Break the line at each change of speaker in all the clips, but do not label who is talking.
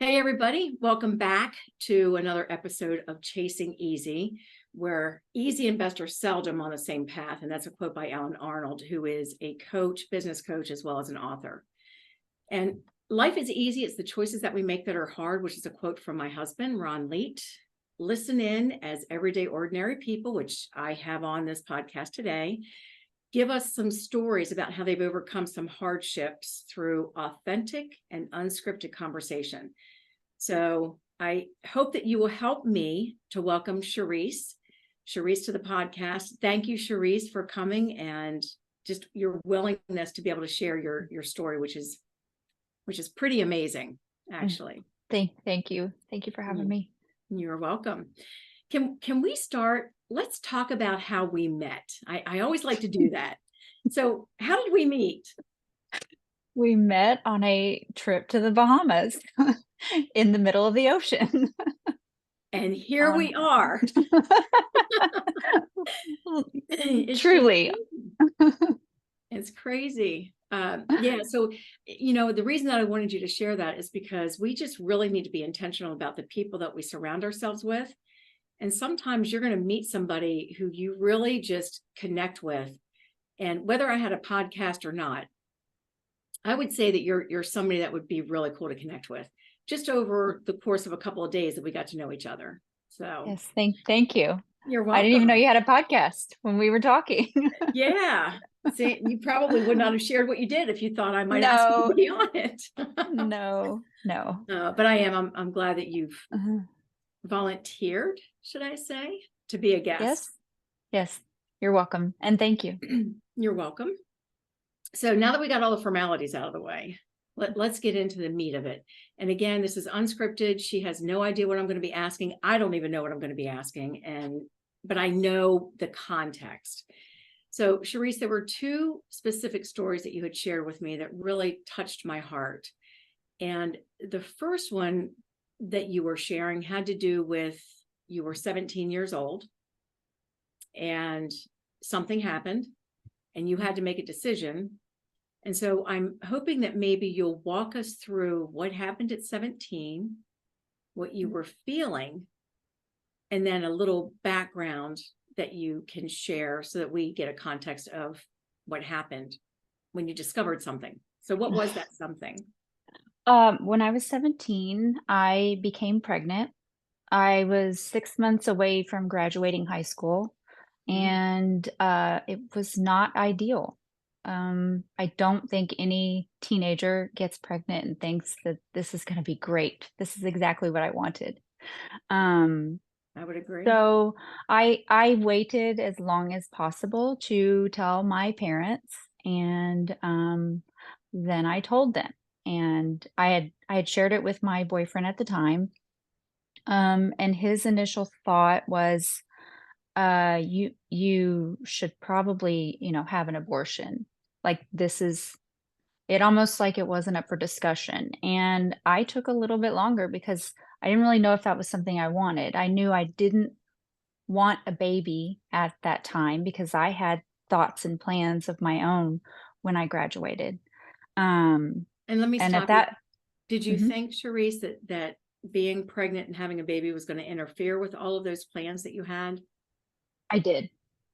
Hey, everybody. Welcome back to another episode of Chasing Easy, where easy and best are seldom on the same path. And that's a quote by Alan Arnold, who is a coach, business coach, as well as an author. And life is easy. It's the choices that we make that are hard, which is a quote from my husband, Ron Leet. Listen in as everyday ordinary people, which I have on this podcast today, give us some stories about how they've overcome some hardships through authentic and unscripted conversation. So I hope that you will help me to welcome Charisse to the podcast. Thank you, Charisse, for coming and just your willingness to be able to share your story, which is pretty amazing, actually.
Thank you. Thank you for having me.
You're welcome. Can we start? Let's talk about how we met. I always like to do that. So how did we meet?
We met on a trip to the Bahamas in the middle of the ocean.
And here we are.
Truly.
It's crazy. Yeah. So, the reason that I wanted you to share that is because we just really need to be intentional about the people that we surround ourselves with. And sometimes you're going to meet somebody who you really just connect with. And whether I had a podcast or not, I would say that you're somebody that would be really cool to connect with just over the course of a couple of days that we got to know each other. So
Yes, thank you.
You're welcome.
I didn't even know you had a podcast when we were talking.
Yeah. See, you probably would not have shared what you did if you thought I might ask you to be on it.
No.
But I am. I'm glad that you've volunteered, should I say, to be a guest.
Yes. You're welcome. And thank you.
You're welcome. So now that we got all the formalities out of the way, let's get into the meat of it. And again, this is unscripted. She has no idea what I'm going to be asking. I don't even know what I'm going to be asking. But I know the context. So Charisse, there were two specific stories that you had shared with me that really touched my heart. And the first one that you were sharing had to do with you were 17 years old and something happened and you had to make a decision. And so I'm hoping that maybe you'll walk us through what happened at 17, what you were feeling, and then a little background that you can share so that we get a context of what happened when you discovered something. So what was that something?
When I was 17, I became pregnant. I was 6 months away from graduating high school, and it was not ideal. I don't think any teenager gets pregnant and thinks that this is going to be great. This is exactly what I wanted.
I would agree.
So I waited as long as possible to tell my parents, and then I told them. And I had shared it with my boyfriend at the time. And his initial thought was, you should probably, have an abortion. Like it almost like it wasn't up for discussion. And I took a little bit longer because I didn't really know if that was something I wanted. I knew I didn't want a baby at that time because I had thoughts and plans of my own when I graduated.
And let me
and
stop
at that,
Did you think, Charisse, that being pregnant and having a baby was going to interfere with all of those plans that you had?
I did.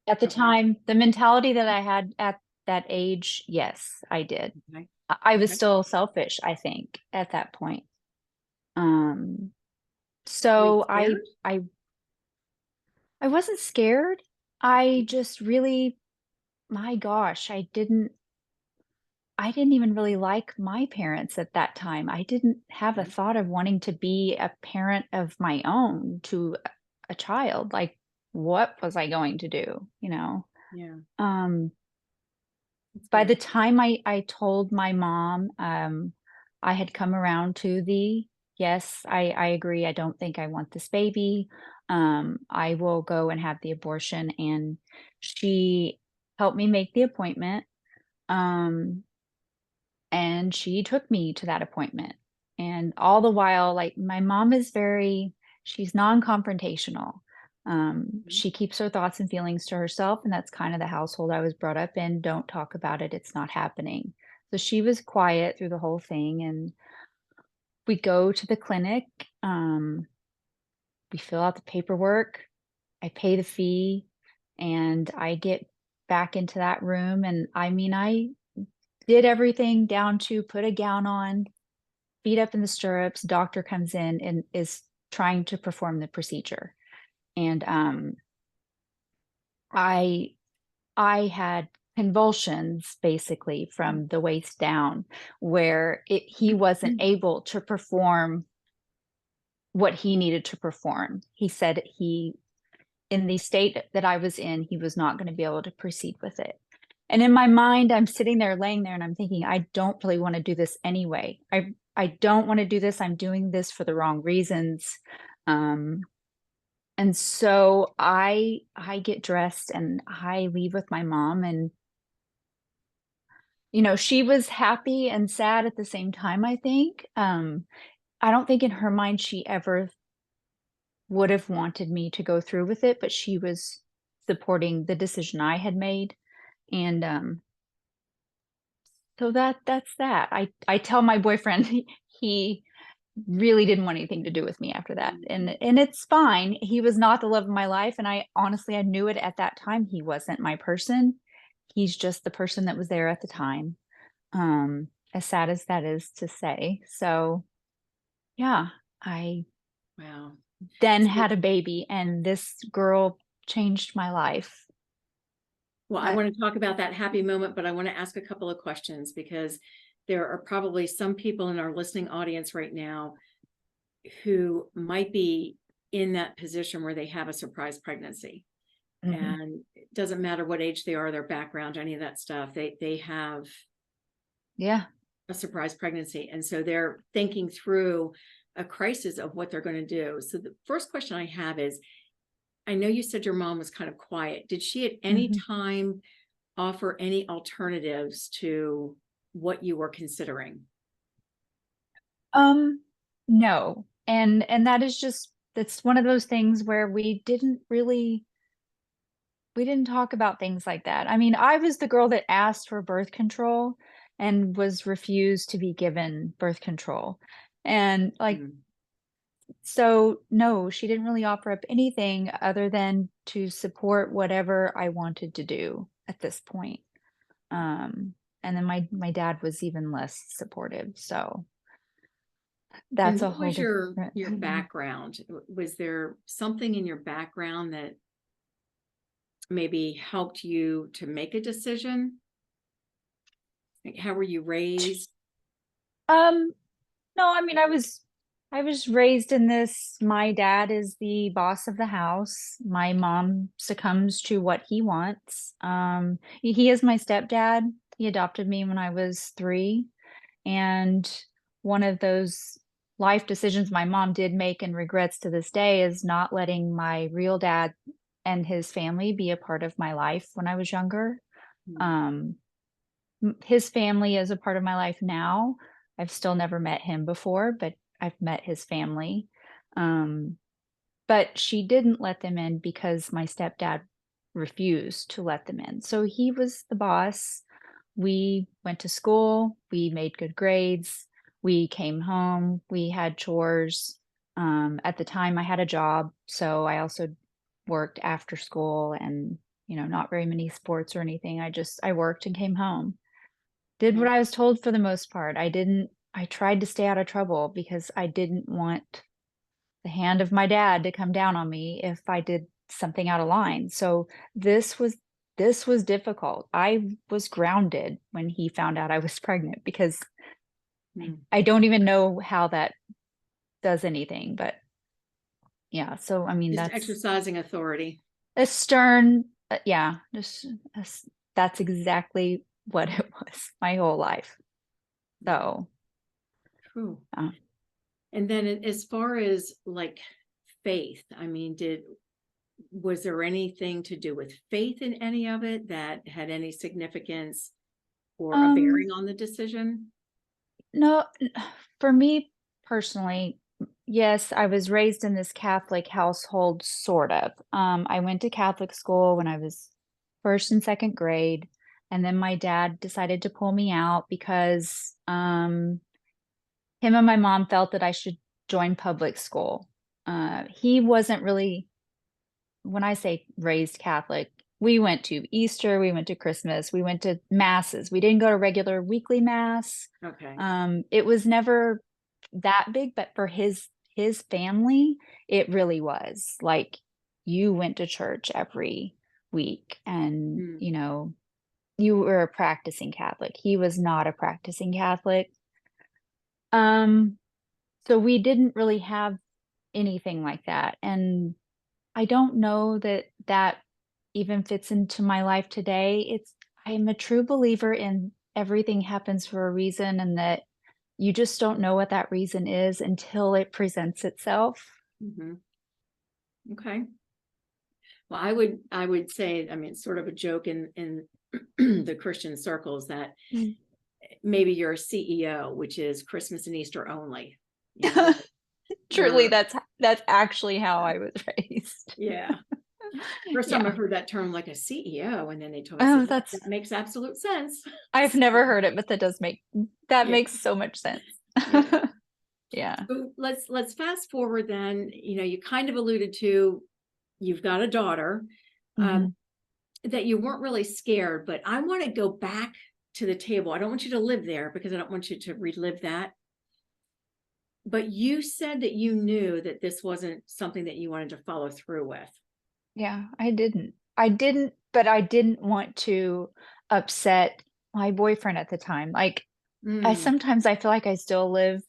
At the time, the mentality that I had at that age, yes, I did.
Okay.
I was still selfish, I think, at that point. So I wasn't scared. I just really, my gosh, I didn't even really like my parents at that time. I didn't have a thought of wanting to be a parent of my own to a child. Like, what was I going to do,
Yeah.
By the time I told my mom, I had come around to yes, I agree. I don't think I want this baby. I will go and have the abortion. And she helped me make the appointment. And she took me to that appointment. And all the while, like, my mom is she's non-confrontational. She keeps her thoughts and feelings to herself, and that's kind of the household I was brought up in. Don't talk about it, it's not happening. So she was quiet through the whole thing. And we go to the clinic, we fill out the paperwork, I pay the fee, and I get back into that room, and I mean, I did everything down to put a gown on, feet up in the stirrups, doctor comes in and is trying to perform the procedure. And I I had convulsions basically from the waist down where he wasn't able to perform what he needed to perform. He said in the state that I was in, he was not going to be able to proceed with it. And in my mind, I'm sitting there laying there and I'm thinking, I don't really want to do this anyway. I don't want to do this. I'm doing this for the wrong reasons. Um, and so I get dressed and I leave with my mom, and she was happy and sad at the same time, I think. I don't think in her mind she ever would have wanted me to go through with it, but she was supporting the decision I had made. And so that's that. I tell my boyfriend he really didn't want anything to do with me after that. And it's fine. He was not the love of my life, and I knew it at that time. He wasn't my person. He's just the person that was there at the time. As sad as that is to say. So, yeah, I
Wow.
then
So,
had a baby, and this girl changed my life.
well, I want to talk about that happy moment, but I want to ask a couple of questions because there are probably some people in our listening audience right now who might be in that position where they have a surprise pregnancy.
Mhm.
And it doesn't matter what age they are, their background, any of that stuff. They have
Yeah.
a surprise pregnancy. And so they're thinking through a crisis of what they're going to do. So the first question I have is, I know you said your mom was kind of quiet. Did she at any
Mhm.
time offer any alternatives to what you were considering?
Um, no. And that is just that's one of those things where we didn't talk about things like that. I mean, I was the girl that asked for birth control and was refused to be given birth control. And like,
Mm.
so no, she didn't really offer up anything other than to support whatever I wanted to do at this point. Um, and then my dad was even less supportive. So
And
that's a
what
whole
was your
different
your background? Was there something in your background that maybe helped you to make a decision? Like, how were you raised?
um No, I mean, I was raised in this. My dad is the boss of the house. My mom succumbs to what he wants. He is my stepdad. He adopted me when I was 3, and one of those life decisions my mom did make and regrets to this day is not letting my real dad and his family be a part of my life when I was younger.
Mm.
Um, his family is a part of my life now. I've still never met him before, but I've met his family. Um, but she didn't let them in because my stepdad refused to let them in. So he was the boss. We went to school, we made good grades, we came home, we had chores. At the time I had a job, so I also worked after school and, not very many sports or anything. I worked and came home. Did what
Okay.
I was told for the most part. I tried to stay out of trouble because I didn't want the hand of my dad to come down on me if I did something out of line. So this was this was difficult. I was grounded when he found out I was pregnant because
Mm.
I don't even know how that does anything, but yeah, so I mean
Just
that's
exercising authority.
a stern yeah, that's exactly what it was my whole life. So,
True.
uh,
And then as far as like faith, I mean, was there anything to do with faith in any of it that had any significance or a
um
bearing on the decision?
No, for me personally, yes, I was raised in this Catholic household, sort of. I went to Catholic school when I was first and second grade, and then my dad decided to pull me out because him and my mom felt that I should join public school. He wasn't really, when I say raised Catholic, we went to Easter, we went to Christmas, we went to masses. We didn't go to regular weekly mass.
Okay.
It was never that big, but for his family, it really was. Like, you went to church every week, and
Mm.
you were a practicing Catholic. He was not a practicing Catholic. So we didn't really have anything like that. And I don't know that that even fits into my life today. I'm a true believer in everything happens for a reason, and that you just don't know what that reason is until it presents itself.
Mhm. Okay. Well, I would say, I mean, it's sort of a joke in the Christian circles that
Mm.
maybe you're a CEO, which is Christmas and Easter only. You know,
Truly,
you're
that's actually how I was raised.
yeah. First time
Yeah.
I've heard that term, like a CEO, and then they told me, I
Oh,
said, "Yeah, that makes absolute sense."
I've never heard it, but that
Yeah,
makes so much sense.
yeah.
Yeah.
So let's fast forward then. You kind of alluded to you've got a daughter, um,
Mhm.
that you weren't really scared, but I want to go back to the table. I don't want you to live there because I don't want you to relive that. But you said that you knew that this wasn't something that you wanted to follow through with.
Yeah, I didn't. But I didn't want to upset my boyfriend at the time. Like,
Mm.
sometimes I feel like I still live,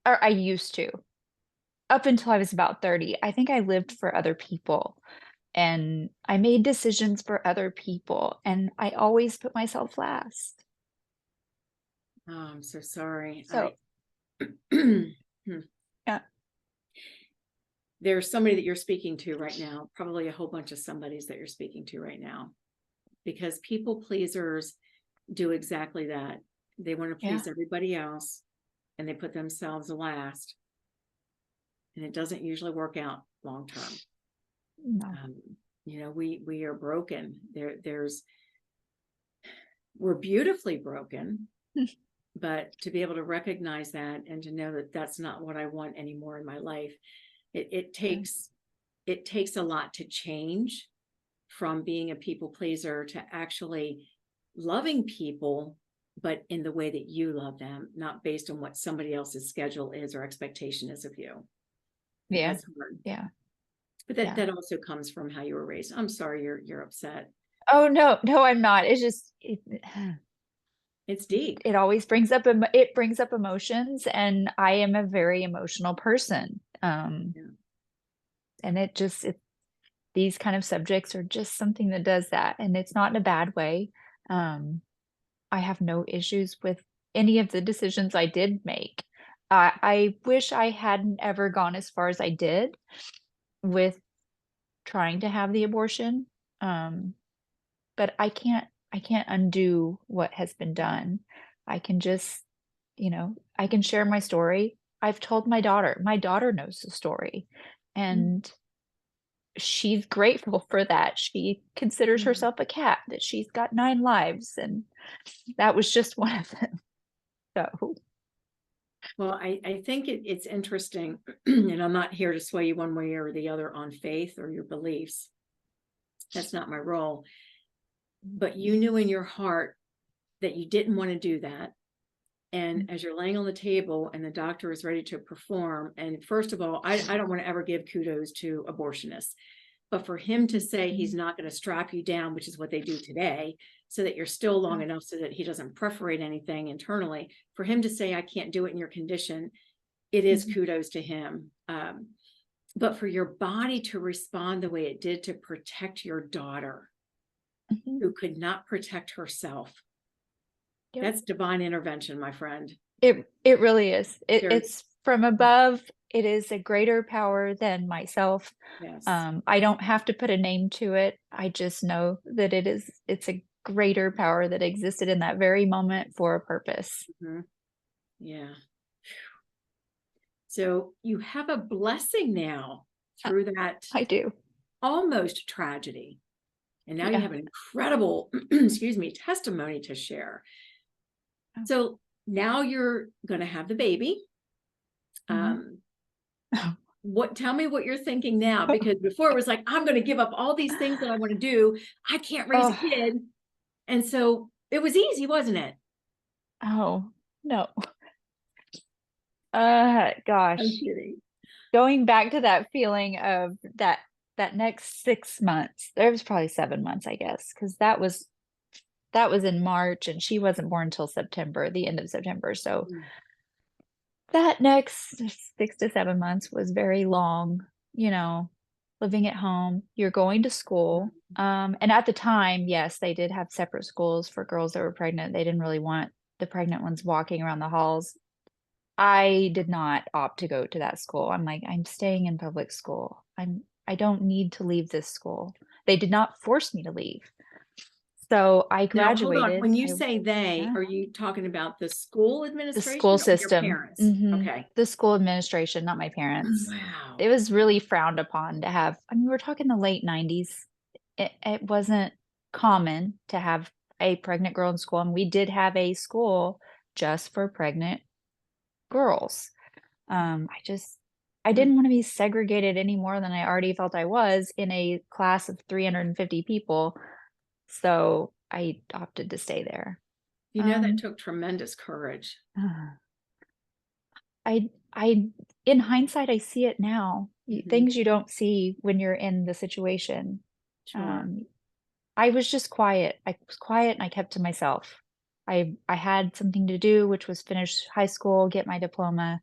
or I used to, up until I was about 30. I think I lived for other people, and I made decisions for other people, and I always put myself last.
Oh, I'm so sorry.
So,
Hmm.
yeah.
There's somebody that you're speaking to right now, probably a whole bunch of somebodies that you're speaking to right now, because people pleasers do exactly that. They want to
Yeah.
please everybody else and they put themselves last, and it doesn't usually work out long term.
No.
Um, we are broken. We're beautifully broken, but to be able to recognize that and to know that that's not what I want anymore in my life, it
Yeah.
takes a lot to change from being a people pleaser to actually loving people, but in the way that you love them, not based on what somebody else's schedule is or expectation is of you. And
Yeah.
that's hard.
Yeah.
But
Yeah.
that also comes from how you were raised. I'm sorry you're upset.
Oh, no, no, I'm not. It's just
It's deep.
it always brings up emotions, and I am a very emotional person.
Yeah.
And these kind of subjects are just something that does that, and it's not in a bad way. Um, I have no issues with any of the decisions I did make. I wish I hadn't ever gone as far as I did with trying to have the abortion. Um, but I can't undo what has been done. I can just, I can share my story. I've told my daughter. My daughter knows the story, and she's grateful for that. She considers
Mhm.
herself a cat, that she's got 9 lives, and that was just one of them. So,
Well, I think it's interesting, and I'm not here to sway you one way or the other on faith or your beliefs. That's not my role. But you knew in your heart that you didn't want to do that. And as you're laying on the table and the doctor is ready to perform, and first of all, I don't want to ever give kudos to abortionists, but for him to say he's not going to strap you down, which is what they do today, so that you're still long enough so that he doesn't perforate anything internally, for him to say, I can't do it in your condition, it is
Mhm.
kudos to him. But for your body to respond the way it did to protect your daughter,
Mhm.
who could not protect herself,
Yep.
that's divine intervention, my friend.
It really is.
There's,
It's from above. It is a greater power than myself.
yes.
I don't have to put a name to it. I just know that it's a greater power that existed in that very moment for a purpose.
Mhm. Yeah. So you have a blessing now
Uh,
through that
I do.
almost tragedy. And now you
Yeah.
have an incredible, excuse me, testimony to share.
Oh,
So now you're going to have the baby. Um, tell me what you're thinking now, because before it was like, I'm going to give up all these things that I want to do. I can't raise a
Oh,
kid. And so it was easy, wasn't it?
oh, no.
I'm
Gosh.
kidding.
Going back to that feeling of that next 6 months, there was probably 7 months, I guess, because that was in March and she wasn't born until September, the end of September. So
Mm.
that next 6 to 7 months was very long, you know, living at home. You're going to school. And at the time, yes, they did have separate schools for girls that were pregnant. They didn't really want the pregnant ones walking around the halls. I did not opt to go to that school. I'm like, I'm staying in public school. I don't need to leave this school. They did not force me to leave. So I
Now, hold on.
graduated.
When you say they,
Yeah,
are you talking about the school
the school
administration or your
system.
parents? Okay.
The school administration, not my parents.
Wow.
It was really frowned upon to have, I mean, we're talking the late 90s. It wasn't common to have a pregnant girl in school, and we did have a school just for pregnant girls. I
Mm.
didn't want to be segregated any more than I already felt I was in a class of 350 people. So I opted to stay there.
You know, that
Um,
took tremendous courage.
I in hindsight, I see it now.
Mhm.
Things you don't see when you're in the situation.
Sure.
Um, I was just quiet. I was quiet and I kept to myself. I had something to do, which was finish high school, get my diploma,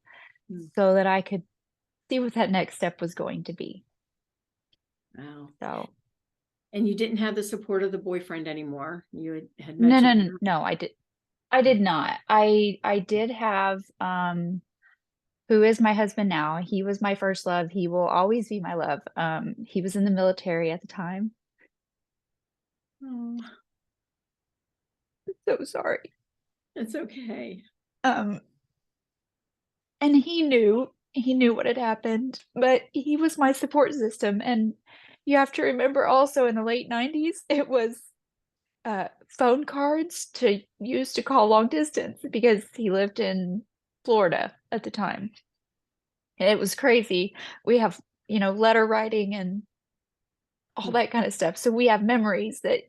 Mm.
so that I could see what that next step was going to be.
Wow.
So
And you didn't have the support of the boyfriend anymore. You had
no, no,
mentioned
no,
that.
no, I did not. I did have who is my husband now. He was my first love. He will always be my love. He was in the military at the time.
Oh,
So sorry.
it's okay.
Um, and he knew what had happened, but he was my support system. And you have to remember also in the late 90s, it was phone cards to use to call long distance because he lived in Florida at the time. And it was crazy. We have, letter writing and all
Mm.
that kind of stuff. So we have memories that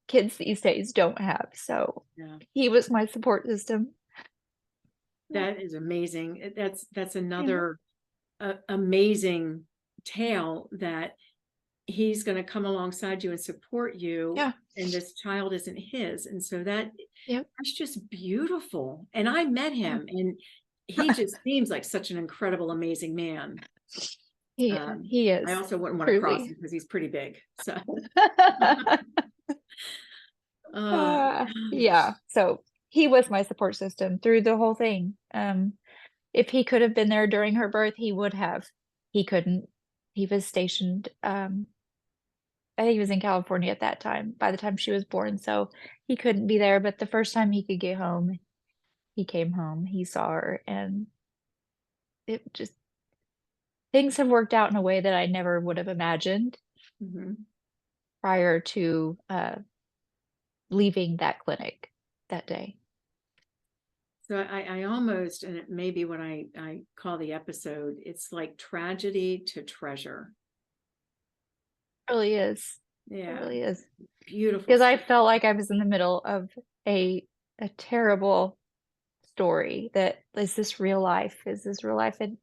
kids these days don't have. So
Yeah.
he was my support system.
That is amazing. That's
Yeah.
another amazing tale, that he's going to come alongside you and support you,
Yeah.
and this child isn't his. And so
Yep.
that's just beautiful. And I met
Yeah.
him, and he just seems like such an incredible, amazing man.
He
I
is
also wouldn't want to cross
truly.
him because he's pretty big. So,
Yeah.
gosh.
So he was my support system through the whole thing. If he could have been there during her birth, he would have. He couldn't. He was stationed. I think he was in California at that time, by the time she was born, so he couldn't be there. But the first time he could get home, he came home. He saw her, and it just things have worked out in a way that I never would have imagined
Mhm.
prior to leaving that clinic that day.
So I almost, and it may be what I call the episode, it's like tragedy to treasure.
It really is. It
Yeah.
really is.
Beautiful
Because I
story.
felt like I was in the middle of a terrible story. That is this real life? Is this real life? And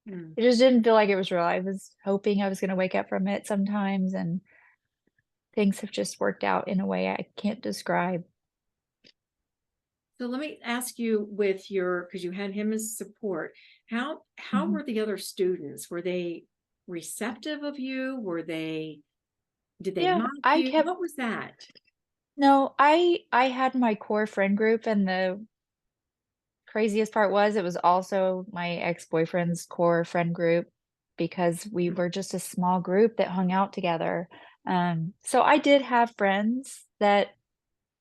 Mm.
it just didn't feel like it was real. I was hoping I was going to wake up from it sometimes, and things have just worked out in a way I can't describe.
So let me ask you, with your, because you had him as support, how
Mhm.
were the other students? Were they receptive of you? Did they
Yeah,
mock
I
you?
kept
What was that?
no, I had my core friend group, and the craziest part was it was also my ex-boyfriend's core friend group because we were just a small group that hung out together. So I did have friends that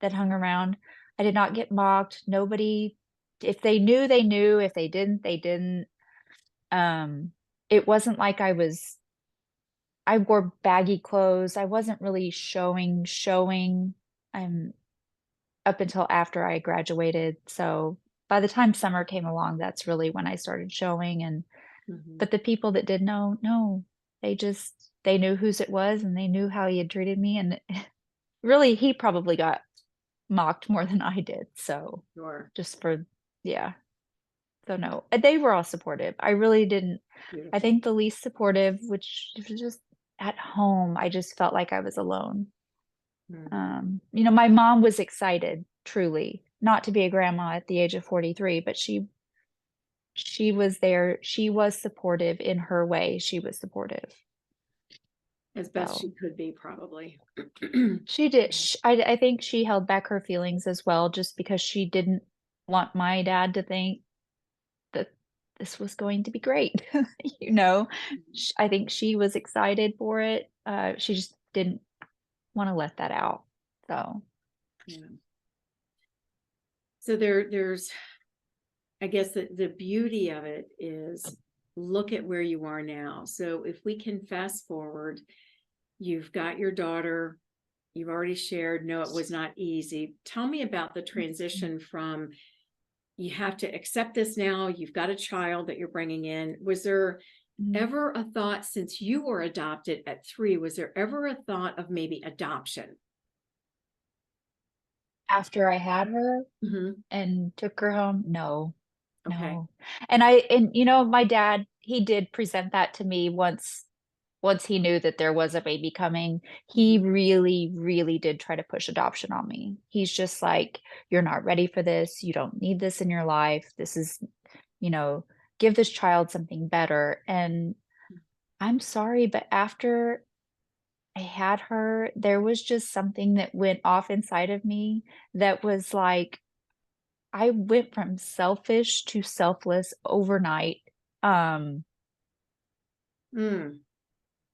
hung around. I did not get mocked. Nobody, if they knew, they knew. If they didn't, they didn't. Um, it wasn't like I wore baggy clothes. I wasn't really showing, up until after I graduated. So by the time summer came along, that's really when I started showing. And
Mhm.
but the people that did know, no, they knew whose it was, and they knew how he had treated me. And really, he probably got mocked more than I did. So
Sure.
just for, yeah. So no, they were all supportive. I really didn't. I
Beautiful.
think the least supportive, which was just at home, I just felt like I was alone.
Mhm.
My mom was excited, truly, not to be a grandma at the age of 43, but she was there. She was supportive in her way. She was supportive.
As best she
So
could be, probably.
she did. I think she held back her feelings as well, just because she didn't want my dad to think that this was going to be great. you know, I think she was excited for it. She just didn't want to let that out. So,
Yeah. So there's, I guess the beauty of it is, look at where you are now. So if we can fast forward, you've got your daughter, you've already shared, no, it was not easy. Tell me about the transition from, you have to accept this now, you've got a child that you're bringing in. Was there
mm,
ever a thought, since you were adopted at 3, was there ever a thought of maybe adoption?
after I had her
Hmm.
and took her home, no,
Okay.
no. And my dad, he did present that to me once he knew that there was a baby coming. He
Hmm.
really, really did try to push adoption on me. He's just like, you're not ready for this. You don't need this in your life. This is, you know, give this child something better. And I'm sorry, but after I had her, there was just something that went off inside of me that was like, I went from selfish to selfless overnight. Um,
Mm.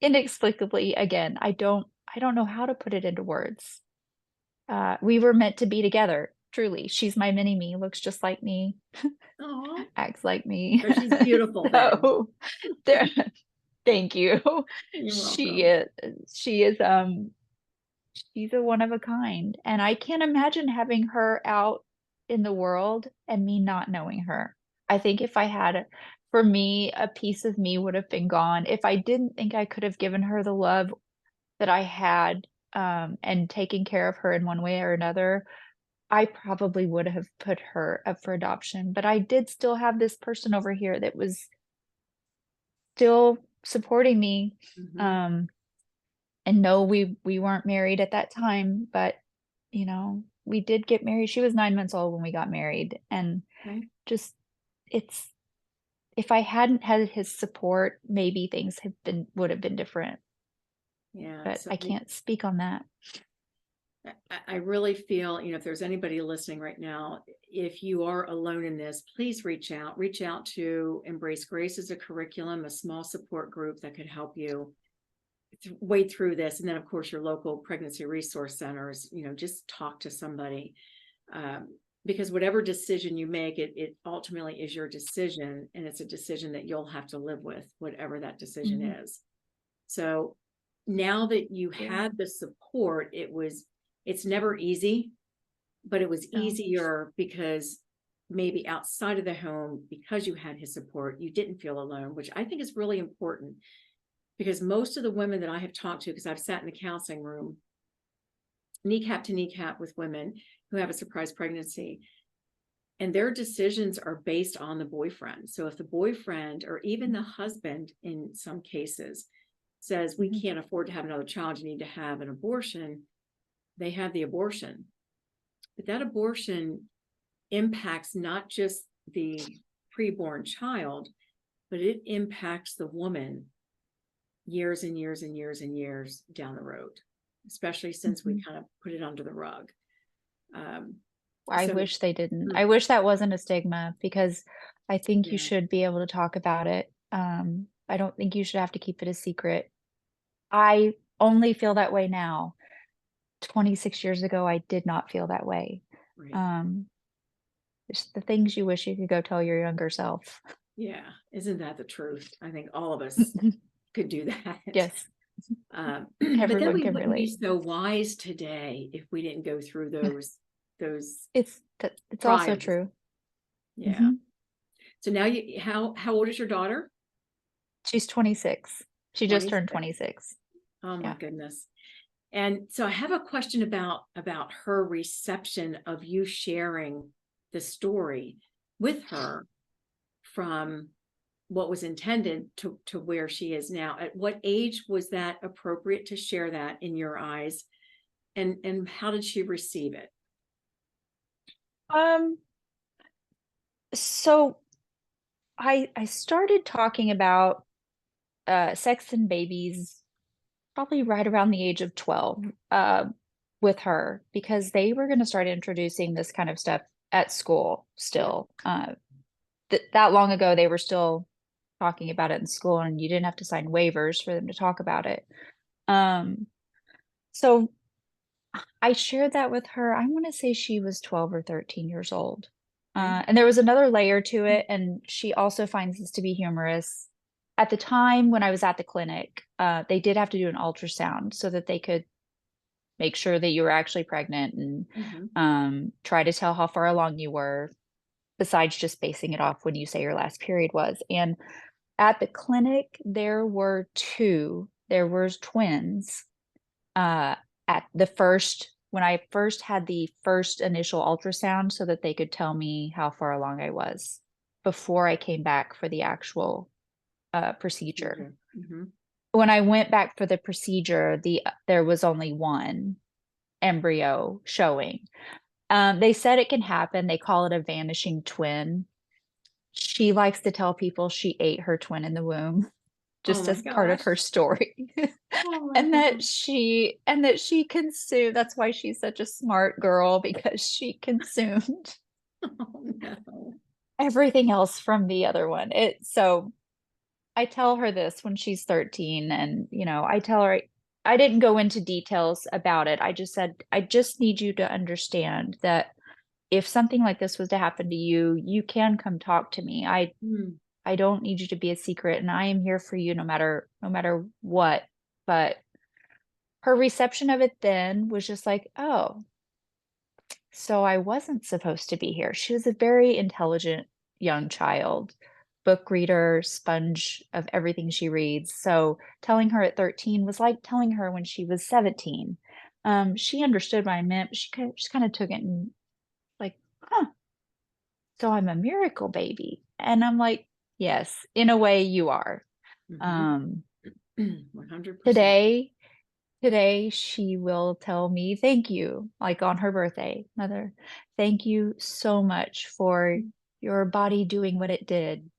Inexplicably, again, I don't know how to put it into words. We were meant to be together, truly. She's my mini me, looks just like me,
Oh,
acts like me.
so she's beautiful then.
So there, thank you.
You're
She
welcome.
is she is she's a one of a kind. And I can't imagine having her out in the world and me not knowing her. I think if I had, for me, a piece of me would have been gone. If I didn't think I could have given her the love that I had, and taken care of her in one way or another, I probably would have put her up for adoption. But I did still have this person over here that was still supporting me.
Hmm.
Um, and no, we weren't married at that time, but we did get married. She was 9 months old when we got married, and
Okay.
just it's if I hadn't had his support, maybe things would have been different.
Yeah.
But
So
I can't speak on that.
I really feel, if there's anybody listening right now, if you are alone in this, please reach out. Reach out to Embrace Grace as a curriculum, a small support group that could help you wade through this. And then, of course, your local pregnancy resource centers, just talk to somebody. Um, because whatever decision you make, it ultimately is your decision. And it's a decision that you'll have to live with, whatever that decision
Mhm.
is. So now that you
Yeah.
had the support, it's never easy, but it was
No.
easier because maybe outside of the home, because you had his support, you didn't feel alone, which I think is really important, because most of the women that I have talked to, because I've sat in the counseling room, kneecap to kneecap with women who have a surprise pregnancy, and their decisions are based on the boyfriend. So if the boyfriend, or even the husband in some cases, says, we
Mhm.
can't afford to have another child, you need to have an abortion, they have the abortion. But that abortion impacts not just the preborn child, but it impacts the woman years and years and years and years down the road, especially since we
Mhm.
kind of put it under the rug. Um,
I
so,
wish they didn't.
mm,
I wish that wasn't a stigma, because I think you
yeah,
should be able to talk about it. I don't think you should have to keep it a secret. I only feel that way now. 26 years ago, I did not feel that way.
right.
Um, it's the things you wish you could go tell your younger self.
Yeah. Isn't that the truth? I think all of us could do that.
Yes,
But then
everyone
we
can
wouldn't be
relate.
so wise today if we didn't go through those
It's also
trials.
true.
Yeah.
Mhm.
So now how old is your daughter?
She's 26. She just turned
26.
26.
Oh my
Yeah.
goodness. And so I have a question about her reception of you sharing the story with her from what was intended to where she is now. At what age was that appropriate to share that in your eyes? And how did she receive it?
Um, so I started talking about sex and babies probably right around the age of 12 with her because they were going to start introducing this kind of stuff at school
Yeah.
still. That long ago, they were still talking about it in school, and you didn't have to sign waivers for them to talk about it. Um, so I shared that with her. I want to say she was 12 or 13 years old.
Okay.
And there was another layer to it, and she also finds this to be humorous. At the time when I was at the clinic, they did have to do an ultrasound so that they could make sure that you were actually pregnant and
Mhm.
try to tell how far along you were, besides just basing it off when you say your last period was. And at the clinic, there was twins uh, at the first when I first had the first initial ultrasound so that they could tell me how far along I was before I came back for the actual procedure.
Mhm.
When I went back for the procedure, there was only one embryo showing. They said it can happen. They call it a vanishing twin. She likes to tell people she ate her twin in the womb
Oh
just
my
as part of
gosh.
her story.
Oh my
And that
gosh.
she consumed, that's why she's such a smart girl, because she consumed
Oh no.
everything else from the other one. So I tell her this when she's 13, and I tell her I didn't go into details about it. I just said, I just need you to understand that if something like this was to happen to you, you can come talk to me.
Mm.
I don't need you to be a secret, and I am here for you no matter what. But her reception of it then was just like, oh, so I wasn't supposed to be here. She was a very intelligent young child, book reader, sponge of everything she reads. So telling her at 13 was like telling her when she was 17. She understood what I meant, but just kind of took it and like, huh, so I'm a miracle baby. And I'm like, yes, in a way you are.
Mhm.
Um,
100%.
today Today, she will tell me, thank you, like on her birthday. Mother, thank you so much for your body doing what it did.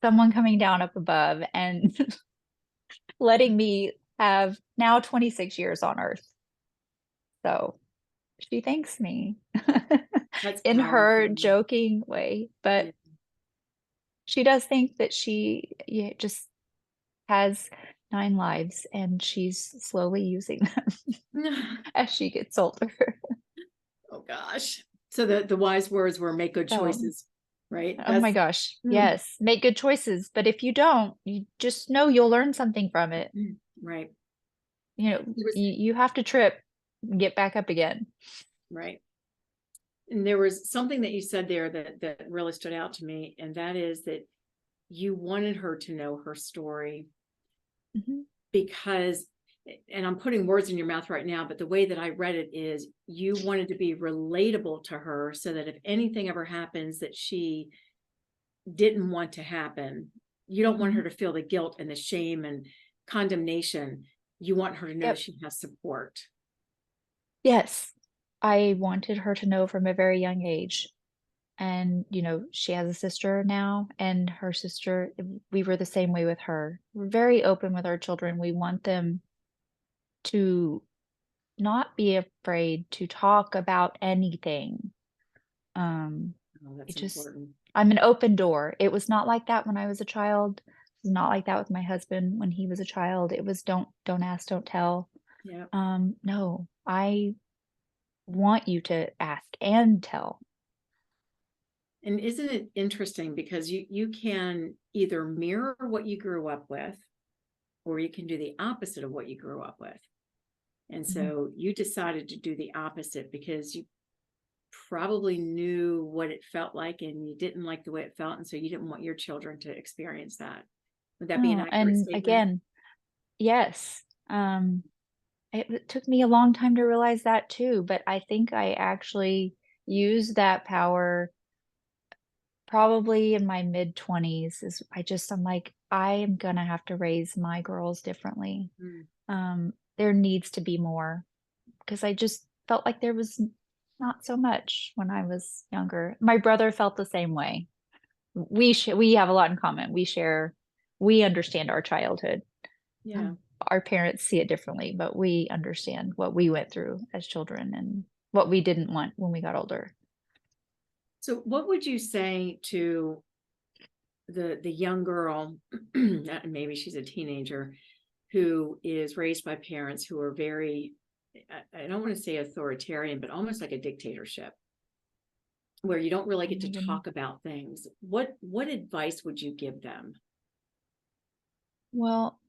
Someone coming down up above and letting me have now 26 years on Earth. So she thanks me
That's
in her
powerful.
joking way, but
Yeah.
she does think that she just has 9 lives and she's slowly using them as she gets older.
Oh gosh. So the wise words were make good
So
choices, right?
oh my
That's
gosh.
mm,
Yes. Make good choices. But if you don't, you just know you'll learn something from it.
right.
You know,
There was
you have to trip and get back up again.
right. And there was something that you said there that really stood out to me, and that is that you wanted her to know her story
Mhm.
because, and I'm putting words in your mouth right now, but the way that I read it is you wanted to be relatable to her so that if anything ever happens that she didn't want to happen, you don't want her
Mhm.
to feel the guilt and the shame and condemnation. You want her to know that
Yep.
she has support.
Yes. I wanted her to know from a very young age. And, she has a sister now, and her sister, we were the same way with her. We're very open with our children. We want them to not be afraid to talk about anything. Um,
Oh, that's
it just
important.
I'm an open door. It was not like that when I was a child. It was not like that with my husband when he was a child. It was don't ask, don't tell.
Yeah.
No, I want you to ask and tell.
And isn't it interesting because you can either mirror what you grew up with or you can do the opposite of what you grew up with. And
Mhm.
so you decided to do the opposite because probably knew what it felt like and you didn't like the way it felt. And so you didn't want your children to experience that. Would that be an
Oh,
accurate
and
statement?
again, yes. It took me a long time to realize that too, but I think I actually used that power probably in my mid-20s is I'm like, I am gonna have to raise my girls differently.
Mm.
There needs to be more because I just felt like there was not so much when I was younger. My brother felt the same way. We have a lot in common. We understand our childhood.
Yeah.
Our parents see it differently, but we understand what we went through as children and what we didn't want when we got older.
So what would you say to the young girl, maybe she's a teenager, who is raised by parents who are very, I don't want to say authoritarian, but almost like a dictatorship, where you don't really
Oh
get
my
to
goodness.
talk about things. What advice would you give them?
Well,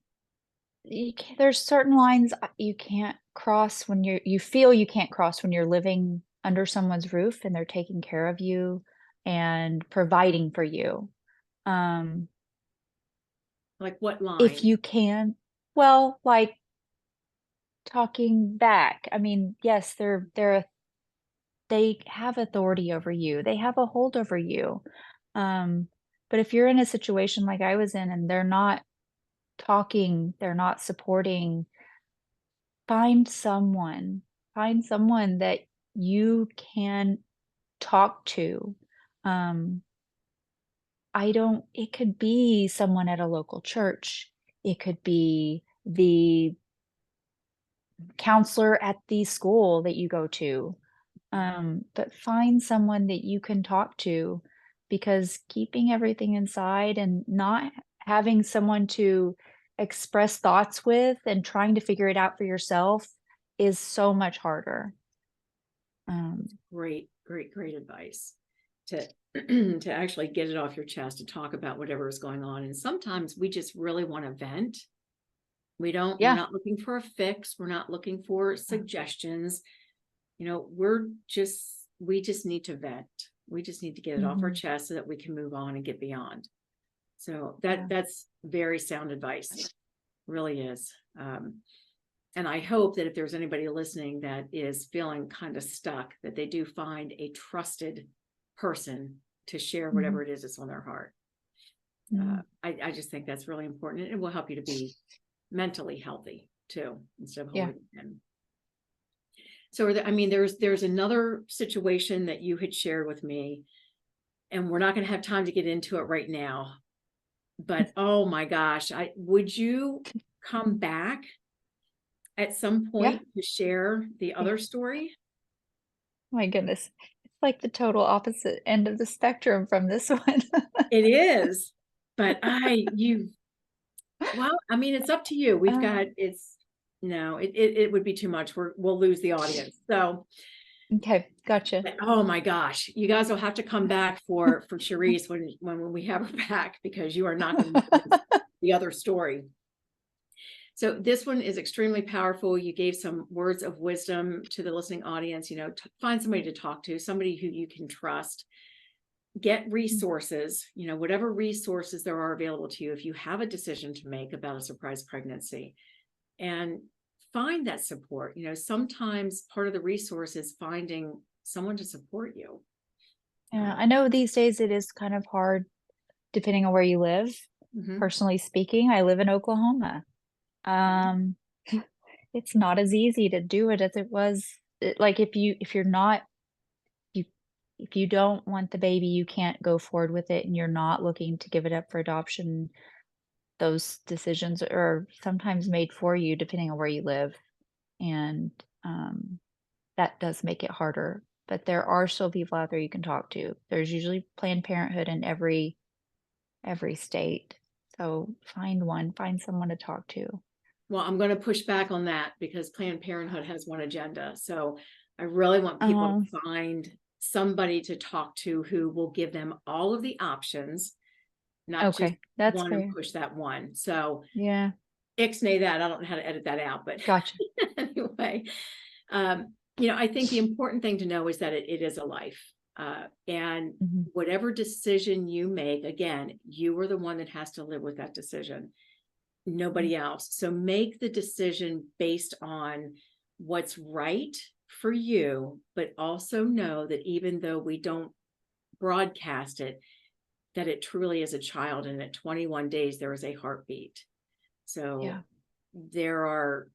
there's certain lines you can't cross when you feel you can't cross when you're living under someone's roof and they're taking care of you and providing for you. Um,
Like what
if
lines?
you can, well, like talking back. I mean, yes, they have authority over you. They have a hold over you. Um, but if you're in a situation like I was in and they're not talking, they're not supporting, find someone. Find someone that you can talk to. Um, I don't it could be someone at a local church. It could be the counselor at the school that you go to. But find someone that you can talk to because keeping everything inside and not having someone to express thoughts with and trying to figure it out for yourself is so much harder. Um,
Great, great, great advice to to actually get it off your chest, to talk about whatever is going on. And sometimes we just really want to vent. We're
yeah.
not looking for a fix. We're not looking for suggestions. We just need to vent. We just need to get it off our
Mhm.
chest so that we can move on and get beyond. So
Yeah.
that's very sound advice, really is. And I hope that if there's anybody listening that is feeling kind of stuck, that they do find a trusted person to share
Mhm.
whatever it is that's on their heart.
Mhm.
I just think that's really important. And it will help you to be mentally healthy too, instead of
Yeah.
holding it in. So, I mean, there's another situation that you had shared with me, and we're not going to have time to get into it right now. But oh my gosh, I would you come back at some
Yeah.
point to share the
Yeah.
other story?
My goodness. It's like the total opposite end of the spectrum from this one.
It is, but well, I mean, it's up to you. We've
Uh,
got it's no, it would be too much. We'll lose the audience. So,
okay, gotcha.
but, oh my gosh, you guys will have to come back for Charisse when we have her back, because you are not going to miss the other story. So this one is extremely powerful. You gave some words of wisdom to the listening audience. Find somebody to talk to, somebody who you can trust. Get resources, whatever resources there are available to you if you have a decision to make about a surprise pregnancy, and find that support. Sometimes part of the resource is finding someone to support you.
Yeah, I know these days it is kind of hard depending on where you live.
Mhm.
Personally speaking, I live in Oklahoma.
Okay.
Um, it's not as easy to do it as it was. Like if you're not you if you don't want the baby, you can't go forward with it and you're not looking to give it up for adoption, those decisions are sometimes made for you depending on where you live. And um, that does make it harder. But there are still people out there you can talk to. There's usually Planned Parenthood in every state. So find one, find someone to talk to.
Well, I'm going to push back on that because Planned Parenthood has one agenda. So I really want people
Um,
to find somebody to talk to who will give them all of the options, not just
okay, that's
one and
fair.
push that one. So
Yeah,
ixnay that. I don't know how to edit that out, but
gotcha.
anyway, um, I think the important thing to know is that it is a life. And
Mhm.
whatever decision you make, again, you are the one that has to live with that decision, nobody else. So make the decision based on what's right for you, but also know that even though we don't broadcast it, that it truly is a child. And at 21 days, there is a heartbeat. So
Yeah.
there are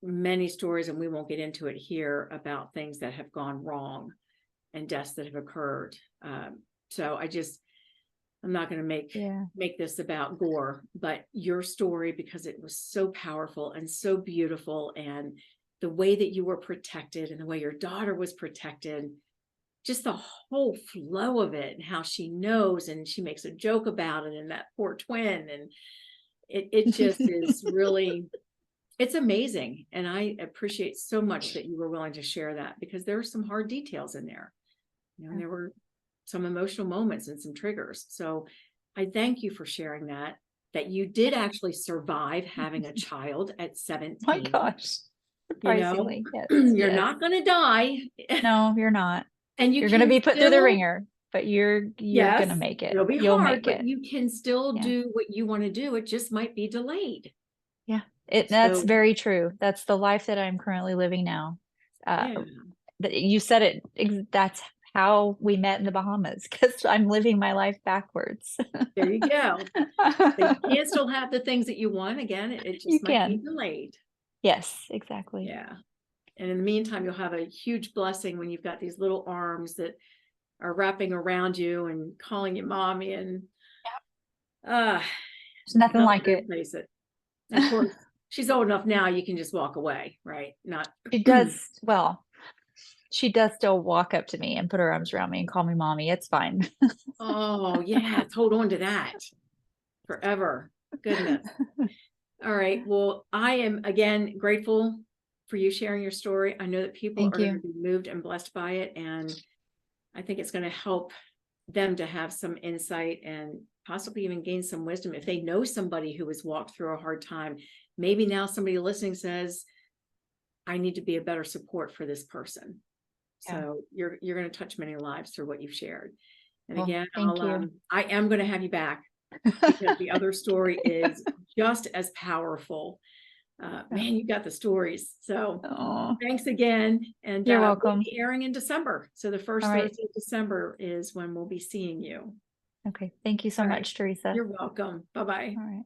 many stories, and we won't get into it here, about things that have gone wrong and deaths that have occurred. So I'm not going to
Yeah.
make this about gore, but your story, because it was so powerful and so beautiful, and the way that you were protected and the way your daughter was protected, just the whole flow of it, and how she knows and she makes a joke about it, and that poor twin, and it just is really, it's amazing. And I appreciate so much that you were willing to share that, because there are some hard details in there. And there were some emotional moments and some triggers. So I thank you for sharing that you did actually survive having a child at 17.
My gosh.
You know,
Surprisingly, yes.
you're
Yes.
not going to die.
No, you're not.
And you
You're going to
can
be put through the
still,
ringer, but you're
yes,
going to make it.
it'll be
You'll
hard,
make
but
it.
you can still
Yeah.
do what you want to do. It just might be delayed.
Yeah. That's
So,
very true. That's the life that I'm currently living now.
yeah,
You said it. That's how we met in the Bahamas, because I'm living my life backwards.
there you go. So you can still have the things that you want. Again, it
You
just might be
can.
delayed.
Yes, exactly.
Yeah. And in the meantime, you'll have a huge blessing when you've got these little arms that are wrapping around you and calling you mommy, and
There's nothing like
to
it.
replace it. And of course, she's old enough now, you can just walk away, right? Not
She does, well, she does still walk up to me and put her arms around me and call me mommy. It's fine.
oh yeah, let's hold on to that forever. Goodness. All right. Well, I am again grateful for you sharing your story. I know that people
Thank
are going
you.
to be moved and blessed by it. And I think it's going to help them to have some insight and possibly even gain some wisdom. If they know somebody who has walked through a hard time, maybe now somebody listening says, I need to be a better support for this person.
Yeah.
So you're going to touch many lives through what you've shared. And
Well,
again,
thank you.
I am going to have you back, because the other story is just as powerful. Man, you got the stories. So
Oh,
thanks again. And
you're
we'll
welcome.
be airing in December. So the first
All right.
Thursday of December is when we'll be seeing you.
Okay. Thank you so
All right.
much, Teresa.
You're welcome. Bye-bye.
All right.